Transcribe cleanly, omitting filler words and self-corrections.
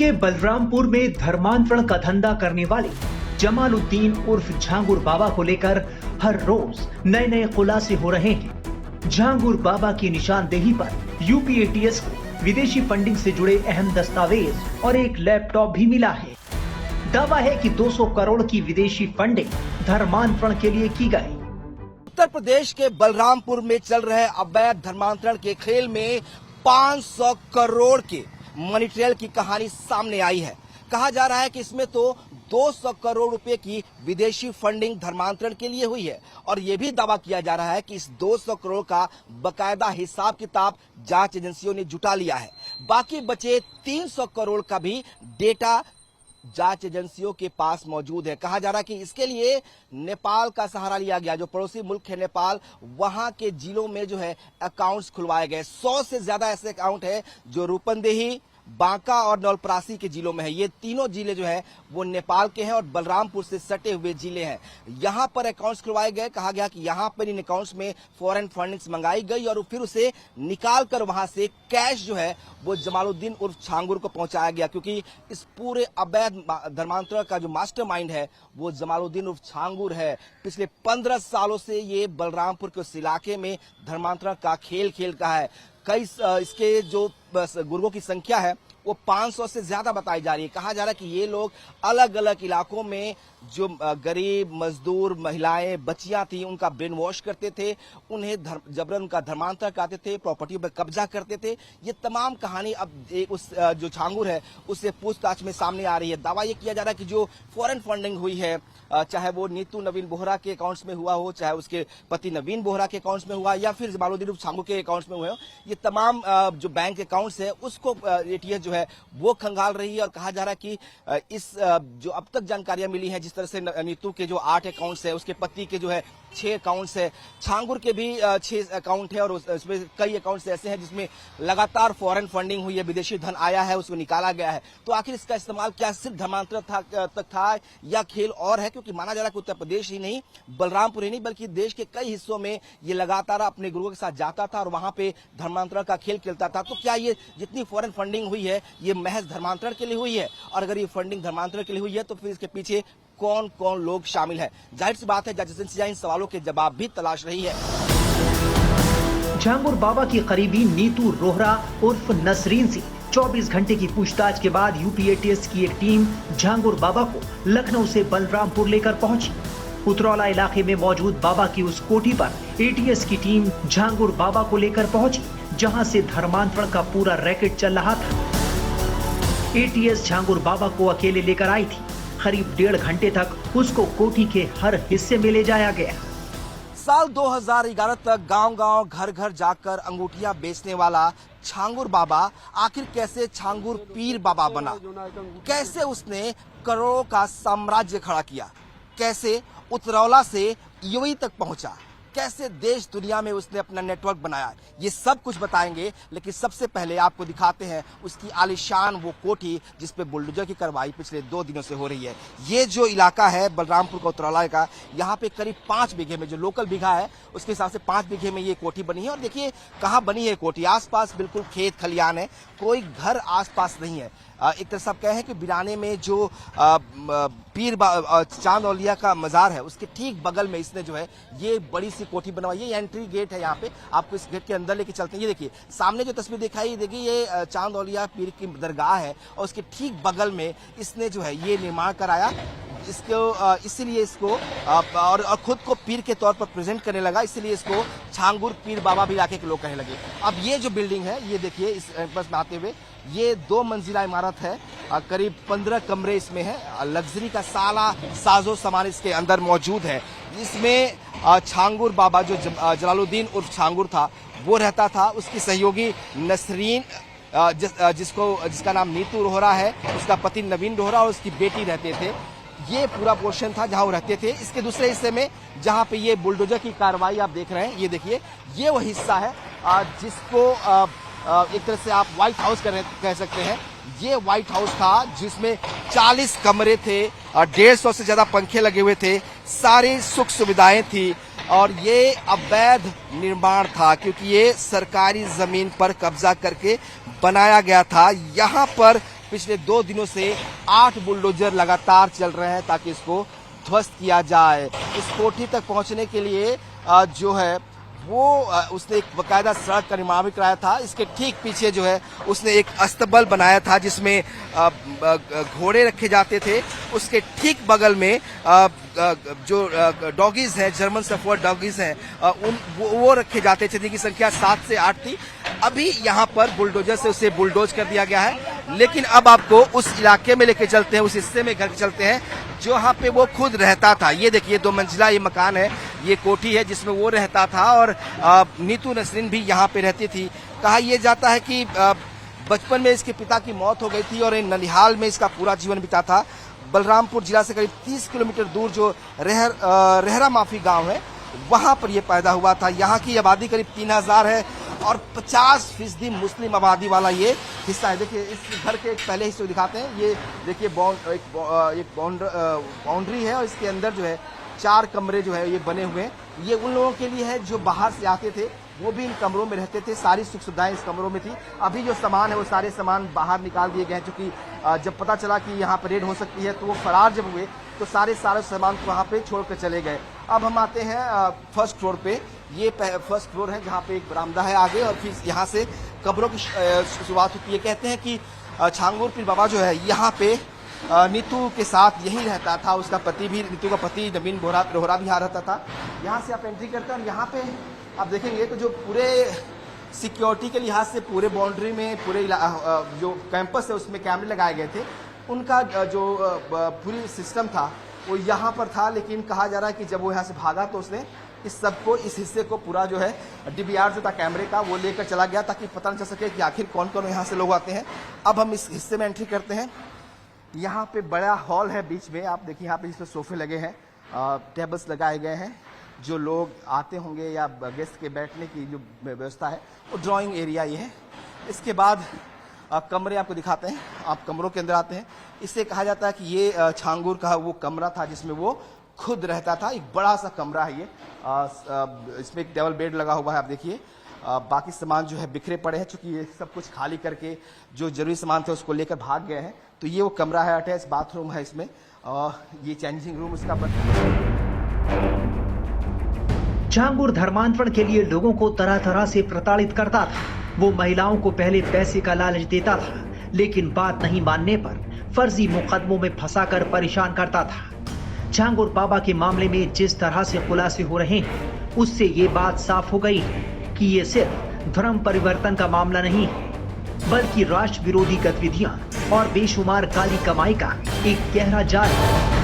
के बलरामपुर में धर्मांतरण का धंधा करने वाले जमालुद्दीन उर्फ झांगुर बाबा को लेकर हर रोज नए नए खुलासे हो रहे हैं। झांगुर बाबा की निशानदेही पर यूपी एटीएस को विदेशी फंडिंग से जुड़े अहम दस्तावेज और एक लैपटॉप भी मिला है। दावा है कि 200 करोड़ की विदेशी फंडिंग धर्मांतरण के लिए की गई। उत्तर प्रदेश के बलरामपुर में चल रहे अवैध धर्मांतरण के खेल में 500 करोड़ के मनी ट्रेल की कहानी सामने आई है। कहा जा रहा है कि इसमें तो 200 करोड़ रुपए की विदेशी फंडिंग धर्मांतरण के लिए हुई है और यह भी दावा किया जा रहा है कि इस 200 करोड़ का बकायदा हिसाब किताब जांच एजेंसियों ने जुटा लिया है। बाकी बचे 300 करोड़ का भी डेटा जांच एजेंसियों के पास मौजूद है। कहा जा रहा है कि इसके लिए नेपाल का सहारा लिया गया, जो पड़ोसी मुल्क है नेपाल, वहां के जिलों में जो है अकाउंट्स खुलवाए गए। 100 से ज्यादा ऐसे अकाउंट है जो रूपंदेही, बांका और नवलपरासी के जिलों में है। ये तीनों जिले जो है वो नेपाल के हैं और बलरामपुर से सटे हुए जिले हैं। यहां पर अकाउंट्स खुलवाए गए। कहा गया कि यहां पर इन अकाउंट्स में फॉरेन फंडिंग्स मंगाई गई और फिर उसे निकाल कर वहां से कैश जो है वो जमालुद्दीन उर्फ झांगुर को पहुंचाया गया, क्योंकि इस पूरे अवैध धर्मांतरण का जो मास्टरमाइंड है वो जमालुद्दीन उर्फ झांगुर है। पिछले 15 सालों से ये बलरामपुर के उस इलाके में धर्मांतरण का खेल खेल का है। कई इसके जो गुर्गों की संख्या है वो 500 से ज्यादा बताई जा रही है। कहा जा रहा है कि ये लोग अलग अलग इलाकों में जो गरीब मजदूर महिलाएं बच्चियां थी उनका ब्रेन वॉश करते थे, उन्हें जबरन उनका धर्मांतरण कराते थे, प्रॉपर्टी पर कब्जा करते थे। ये तमाम कहानी अब उस जो झांगुर है उससे पूछताछ में सामने आ रही है। दावा ये किया जा रहा है कि जो फॉरेन फंडिंग हुई है, चाहे वो नीतू नवीन बोहरा के अकाउंट्स में हुआ हो, चाहे उसके पति नवीन बोहरा के अकाउंट्स में हुआ या फिर जमालुद्दीन झांगुर के अकाउंट्स में हुए हो, ये तमाम जो बैंक अकाउंट्स है उसको एटीएस जो है वो खंगाल रही है। और कहा जा रहा है कि इस जो अब तक जानकारियां मिली हैं, जिस तरह से नीतू के जो 8 अकाउंट्स है, उसके पति के जो है 6 अकाउंट्स है, झांगुर के भी 6 अकाउंट है और उसमें कई अकाउंट्स ऐसे हैं जिसमें लगातार फॉरेन फंडिंग हुई है, विदेशी धन आया है, उसको निकाला गया है। तो आखिर इसका इस्तेमाल क्या सिर्फ धर्मांतरण तक था या खेल और है? क्योंकि माना जा रहा है कि उत्तर प्रदेश ही नहीं, बलरामपुर ही नहीं, बल्कि देश के कई हिस्सों में ये लगातार अपने गुरुओं के साथ जाता था और वहां पे धर्मांतरण का खेल खेलता था। तो क्या ये जितनी फॉरेन फंडिंग हुई है ये महज धर्मांतरण के लिए हुई है? और अगर ये फंडिंग धर्मांतरण के लिए हुई है तो फिर इसके पीछे कौन कौन लोग शामिल है? जाहिर सी बात है जांच एजेंसियां इन सवालों के जवाब भी तलाश रही है। झांगुर बाबा की करीबी नीतू रोहरा उर्फ नसरीन से 24 घंटे की पूछताछ के बाद यूपी एटीएस की एक टीम झांगुर बाबा को लखनऊ से बलरामपुर लेकर पहुंची। उतरौला इलाके में मौजूद बाबा की उस कोठी पर एटीएस की टीम झांगुर बाबा को लेकर पहुंची, जहां से धर्मांतरण का पूरा रैकेट चल रहा था। एटीएस झांगुर बाबा को अकेले लेकर आई थी। करीब 1.5 घंटे तक उसको कोठी के हर हिस्से में ले जाया गया। साल 2011 तक गांव-गांव, घर-घर जाकर अंगूठियां बेचने वाला झांगुर बाबा आखिर कैसे झांगुर पीर बाबा बना? कैसे उसने करोड़ों का साम्राज्य खड़ा किया? कैसे उतरौला से यूपी तक पहुंचा? कैसे देश दुनिया में उसने अपना नेटवर्क बनाया? ये सब कुछ बताएंगे, लेकिन सबसे पहले आपको दिखाते हैं उसकी आलीशान वो कोठी जिस पे बुलडोजर की कार्रवाई पिछले 2 दिनों से हो रही है। ये जो इलाका है बलरामपुर का, उतरौला का, यहाँ पे करीब 5 बीघे में, जो लोकल बीघा है उसके हिसाब से 5 बीघे में ये कोठी बनी है। और देखिए कहाँ बनी है कोठी, आसपास बिल्कुल खेत खलियान है, कोई घर आसपास नहीं है। एक तरह से आप कहें कि बिराने में जो पीर चांद औलिया का मजार है उसके ठीक बगल में इसने जो है ये बड़ी सी कोठी बनवाई है। ये एंट्री गेट है, यहाँ पे आपको इस गेट के अंदर लेके चलते हैं। ये देखिए सामने जो तस्वीर दिखाई, देखिए ये चांद औलिया पीर की दरगाह है और उसके ठीक बगल में इसने जो है ये निर्माण कराया। इसको इसीलिए इसको और खुद को पीर के तौर पर प्रेजेंट करने लगा, इसीलिए इसको झांगुर पीर बाबा भी इलाके के लोग कहने लगे। अब ये जो बिल्डिंग है ये देखिए, इस कैंपस में आते हुए ये 2 मंजिला इमारत है, करीब 15 कमरे इसमें है। लग्जरी का सारा साजो सामान इसके अंदर मौजूद है। इसमें झांगुर बाबा जो जलालुद्दीन उर्फ झांगुर था वो रहता था, उसकी सहयोगी नसरीन जिसका नाम नीतू रोहरा है, उसका पति नवीन रोहरा और उसकी बेटी रहते थे। ये पूरा पोर्शन था जहां वो रहते थे। इसके दूसरे हिस्से में जहां पे ये बुलडोजर की कार्रवाई आप देख रहे हैं, ये देखिए ये वो हिस्सा है जिसको एक तरह से आप व्हाइट हाउस कह सकते हैं। ये व्हाइट हाउस था जिसमें 40 कमरे थे, 150 से ज्यादा पंखे लगे हुए थे, सारी सुख सुविधाएं थी और ये अवैध निर्माण था क्योंकि ये सरकारी जमीन पर कब्जा करके बनाया गया था। यहाँ पर पिछले 2 दिनों से 8 बुलडोजर लगातार चल रहे हैं ताकि इसको ध्वस्त किया जाए। इस कोठी तक पहुंचने के लिए जो है वो उसने एक बाकायदा सड़क का निर्माण भी कराया था। इसके ठीक पीछे जो है उसने एक अस्तबल बनाया था जिसमें घोड़े रखे जाते थे। उसके ठीक बगल में जो डॉगीज हैं, जर्मन शेफर्ड डॉगीज हैं, वो रखे जाते थे जिनकी संख्या 7 से 8 थी। अभी यहाँ पर बुलडोजर से उसे बुलडोज कर दिया गया है, लेकिन अब आपको उस इलाके में लेके चलते हैं, उस हिस्से में घर चलते हैं जहाँ पे वो खुद रहता था। ये देखिए 2 मंजिला ये मकान है, ये कोठी है जिसमें वो रहता था और नीतू नसरीन भी यहाँ पे रहती थी। कहा यह जाता है कि बचपन में इसके पिता की मौत हो गई थी और ननिहाल में इसका पूरा जीवन बीता था। बलरामपुर जिला से करीब 30 किलोमीटर दूर जो रहरा माफी गांव है वहां पर यह पैदा हुआ था। यहाँ की आबादी करीब 3000 है और 50% मुस्लिम आबादी वाला ये हिस्सा है। देखिए इस घर के एक पहले हिस्से को दिखाते हैं। ये देखिए एक बाउंड्री है और इसके अंदर जो है 4 कमरे जो है ये बने हुए हैं। ये उन लोगों के लिए है जो बाहर से आते थे, वो भी इन कमरों में रहते थे। सारी सुख सुविधाएं इस कमरों में थी। अभी जो सामान है वो सारे सामान बाहर निकाल दिए गए हैं, क्योंकि जब पता चला कि यहाँ पर रेड हो सकती है तो वो फरार जब हुए तो सारे सामान को वहाँ पे छोड़कर चले गए। अब हम आते हैं फर्स्ट फ्लोर पे। ये फर्स्ट फ्लोर है जहाँ पे एक बरामदा है आगे और फिर यहाँ से कब्रों की शुरुआत होती है। कहते हैं कि छांगुर पीर बाबा जो है यहाँ पे नीतू के साथ यही रहता था। उसका पति भी, नीतू का पति नवीन रोहरा भी यहाँ रहता था। यहाँ से आप एंट्री करते हैं और यहाँ पे आप देखेंगे तो जो पूरे सिक्योरिटी के लिहाज से पूरे बाउंड्री में पूरे जो कैंपस है उसमें कैमरे लगाए गए थे। उनका जो पूरी सिस्टम था वो यहाँ पर था, लेकिन कहा जा रहा है कि जब वो यहाँ से भागा तो उसने इस हिस्से को पूरा जो है DVR जो था कैमरे का वो लेकर चला गया ताकि पता न चल सके कि आखिर कौन कौन यहाँ से लोग आते हैं। अब हम इस हिस्से में एंट्री करते हैं। यहाँ पे बड़ा हॉल है बीच में, आप देखिए यहाँ पे जिसपे सोफे लगे हैं, टेबल्स लगाए गए हैं। जो लोग आते होंगे या गेस्ट के बैठने की जो व्यवस्था है वो ड्राइंग एरिया ये है। इसके बाद कमरे आपको दिखाते हैं। आप कमरों के अंदर आते हैं। इससे कहा जाता है कि ये छांगुर का वो कमरा था जिसमें वो खुद रहता था। एक बड़ा सा कमरा है ये। इसमें एक डबल बेड लगा हुआ है, आप देखिए। बाकी सामान जो है बिखरे पड़े हैं, चूंकि ये सब कुछ खाली करके जो जरूरी सामान थे उसको लेकर भाग गए हैं। तो ये वो कमरा है, अटैच बाथरूम है इसमें। ये चेंजिंग रूम उसका छांगुर धर्मांतरण के लिए लोगों को तरह तरह से प्रताड़ित करता था। वो महिलाओं को पहले पैसे का लालच देता था, लेकिन बात नहीं मानने पर फर्जी मुकदमों में फंसाकर परेशान करता था। छांगुर बाबा के मामले में जिस तरह से खुलासे हो रहे हैं उससे ये बात साफ हो गई कि ये सिर्फ धर्म परिवर्तन का मामला नहीं है, बल्कि राष्ट्र विरोधी गतिविधियां और बेशुमार काली कमाई का एक गहरा जाल है।